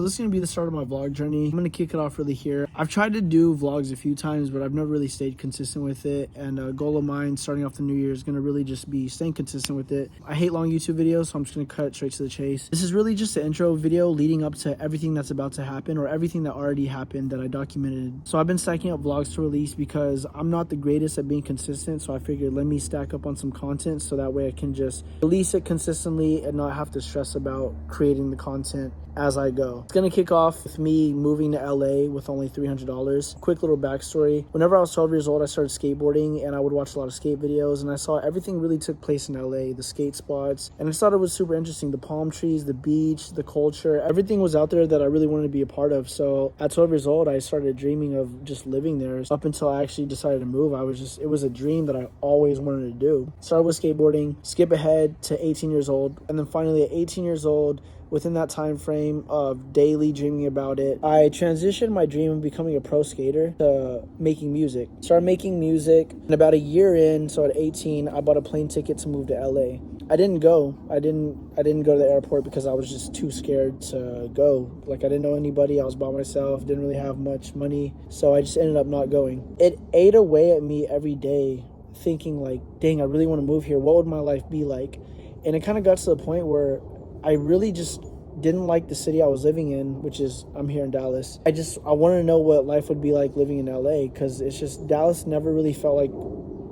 So this is going to be the start of my vlog journey. I'm going to kick it off really here. I've tried to do vlogs a few times, but I've never really stayed consistent with it. And a goal of mine starting off the new year is going to really just be staying consistent with it. I hate long YouTube videos, so I'm just going to cut straight to the chase. This is really just an intro video leading up to everything that's about to happen, or everything that already happened that I documented. So I've been stacking up vlogs to release because I'm not the greatest at being consistent. So I figured let me stack up on some content so that way I can just release it consistently and not have to stress about creating the content as I go. It's gonna kick off with me moving to LA with only $300. Quick little backstory. Whenever I was 12 years old, I started skateboarding and I would watch a lot of skate videos, and I saw everything really took place in LA, the skate spots, and I thought it was super interesting. The palm trees, the beach, the culture, everything was out there that I really wanted to be a part of. So at 12 years old, I started dreaming of just living there. Up until I actually decided to move, it was a dream that I always wanted to do. Started with skateboarding, skip ahead to 18 years old, and then finally at 18 years old, within that time frame of daily dreaming about it, I transitioned my dream of becoming a pro skater to making music. Started making music, and about a year in, so at 18, I bought a plane ticket to move to LA. I didn't go. I didn't go to the airport because I was just too scared to go. Like, I didn't know anybody. I was by myself, didn't really have much money, so I just ended up not going. It ate away at me every day, thinking like, dang, I really want to move here. What would my life be like? And it kind of got to the point where I really just didn't like the city I was living in, which is, I'm here in Dallas. I wanted to know what life would be like living in LA, because it's just, Dallas never really felt like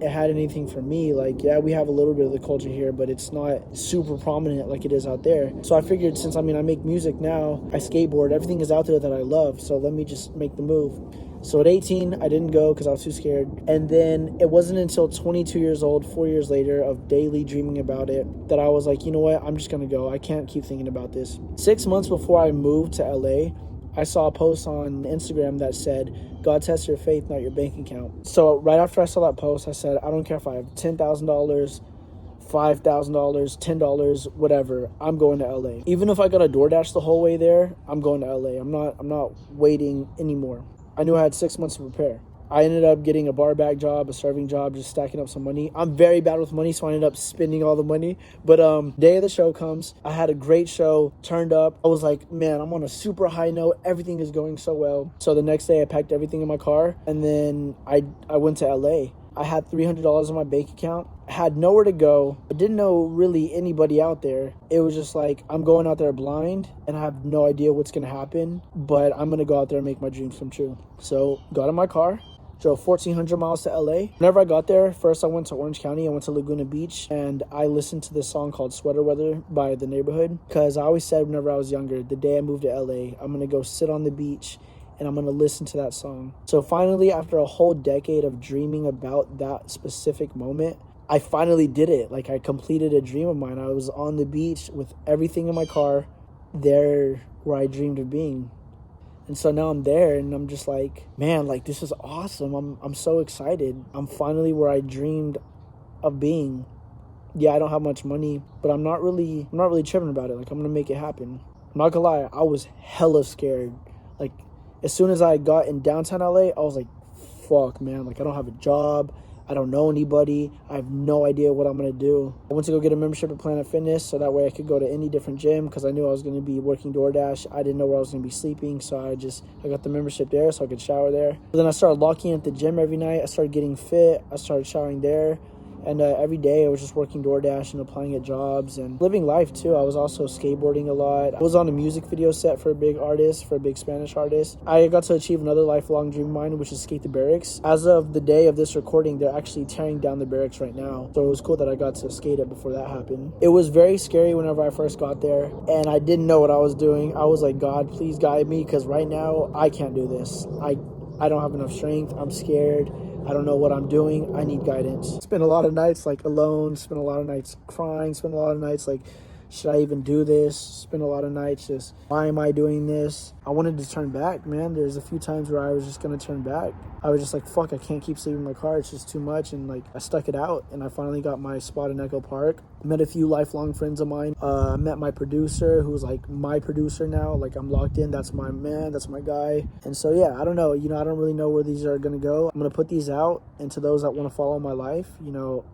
it had anything for me. Like, yeah, we have a little bit of the culture here, but it's not super prominent like it is out there. So I figured, since I make music now, I skateboard, everything is out there that I love, so let me just make the move. So at 18, I didn't go because I was too scared. And then it wasn't until 22 years old, 4 years later, of daily dreaming about it, that I was like, you know what, I'm just going to go. I can't keep thinking about this. 6 months before I moved to LA, I saw a post on Instagram that said, God tests your faith, not your bank account. So right after I saw that post, I said, I don't care if I have $10,000, $5,000, $10, whatever, I'm going to LA. Even if I got a DoorDash the whole way there, I'm going to LA. I'm not waiting anymore. I knew I had 6 months to prepare. I ended up getting a bar back job, a serving job, just stacking up some money. I'm very bad with money, so I ended up spending all the money. But day of the show comes. I had a great show, turned up. I was like, man, I'm on a super high note. Everything is going so well. So the next day I packed everything in my car, and then I went to LA. I had $300 in my bank account. I had nowhere to go. I didn't know really anybody out there. It was just like, I'm going out there blind and I have no idea what's going to happen, but I'm going to go out there and make my dreams come true. So got in my car, drove 1,400 miles to LA. Whenever I got there, first I went to Orange County. I went to Laguna Beach, and I listened to this song called Sweater Weather by The Neighborhood, because I always said whenever I was younger, the day I moved to LA, I'm going to go sit on the beach and I'm going to listen to that song. So finally, after a whole decade of dreaming about that specific moment, I finally did it. Like, I completed a dream of mine. I was on the beach with everything in my car, there where I dreamed of being. And so now I'm there, and I'm just like, man, like, this is awesome. I'm so excited. I'm finally where I dreamed of being. Yeah, I don't have much money, but I'm not really tripping about it. Like, I'm going to make it happen. I'm not going to lie, I was hella scared. Like, as soon as I got in downtown LA, I was like, fuck, man. Like, I don't have a job. I don't know anybody. I have no idea what I'm going to do. I went to go get a membership at Planet Fitness so that way I could go to any different gym, because I knew I was going to be working DoorDash. I didn't know where I was going to be sleeping, so I got the membership there so I could shower there. But then I started locking in at the gym every night. I started getting fit. I started showering there. And every day I was just working DoorDash and applying at jobs and living life too. I was also skateboarding a lot. I was on a music video set for a big artist, for a big Spanish artist. I got to achieve another lifelong dream of mine, which is skate the barracks. As of the day of this recording, they're actually tearing down the barracks right now. So it was cool that I got to skate it before that happened. It was very scary whenever I first got there, and I didn't know what I was doing. I was like, God, please guide me, because right now I can't do this. I don't have enough strength. I'm scared. I don't know what I'm doing. I need guidance. Spent a lot of nights like alone, spent a lot of nights crying, spent a lot of nights like, should I even do this? Spent a lot of nights just, why am I doing this? I wanted to turn back, man. There's a few times where I was just going to turn back. I was just like, fuck, I can't keep sleeping in my car. It's just too much. And like, I stuck it out, and I finally got my spot in Echo Park. Met a few lifelong friends of mine. I met my producer, who's like my producer now. Like, I'm locked in. That's my man. That's my guy. And so, yeah, I don't know. I don't really know where these are going to go. I'm going to put these out. And to those that want to follow my life,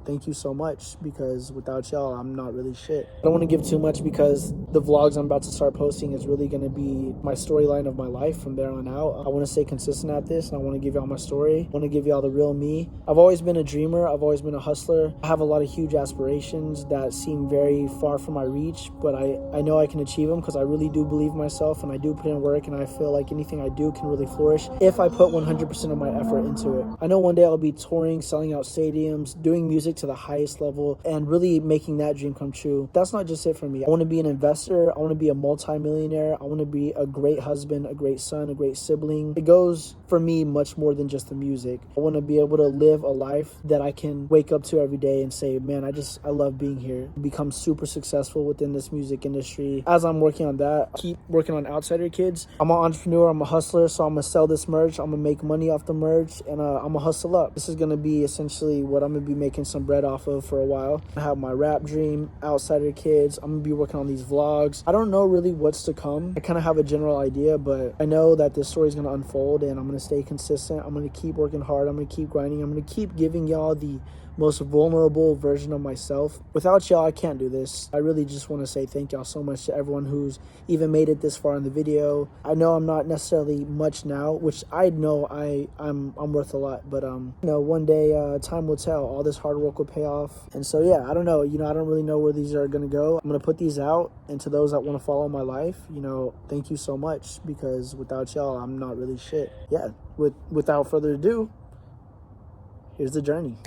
thank you so much, because without y'all, I'm not really shit. I don't want to give YouTube too much because the vlogs I'm about to start posting is really going to be my storyline of my life from there on out. I want to stay consistent at this, and I want to give y'all my story. I want to give y'all the real me. I've always been a dreamer. I've always been a hustler. I have a lot of huge aspirations that seem very far from my reach, but I know I can achieve them because I really do believe in myself, and I do put in work, and I feel like anything I do can really flourish if I put 100% of my effort into it. I know one day I'll be touring, selling out stadiums, doing music to the highest level, and really making that dream come true. That's not just it for me. I want to be an investor. I want to be a multi-millionaire. I want to be a great husband, a great son, a great sibling. It goes for me much more than just the music. I want to be able to live a life that I can wake up to every day and say, man, I love being here. Become super successful within this music industry. As I'm working on that, keep working on Outsider Kids. I'm an entrepreneur. I'm a hustler. So I'm going to sell this merch. I'm going to make money off the merch, and I'm going to hustle up. This is going to be essentially what I'm going to be making some bread off of for a while. I have my rap dream, Outsider Kids. I'm going to be working on these vlogs. I don't know really what's to come. I kind of have a general idea, but I know that this story is going to unfold, and I'm going to stay consistent. I'm going to keep working hard. I'm going to keep grinding. I'm going to keep giving y'all the most vulnerable version of myself. Without y'all, I can't do this. I really just want to say thank y'all so much to everyone who's even made it this far in the video. I know I'm not necessarily much now, which I know I'm worth a lot, but you know, one day time will tell. All this hard work will pay off. And so yeah, I don't know, I don't really know where these are gonna go. I'm gonna put these out, and to those that want to follow my life, thank you so much, because without y'all, I'm not really shit. Yeah, without further ado, here's the journey.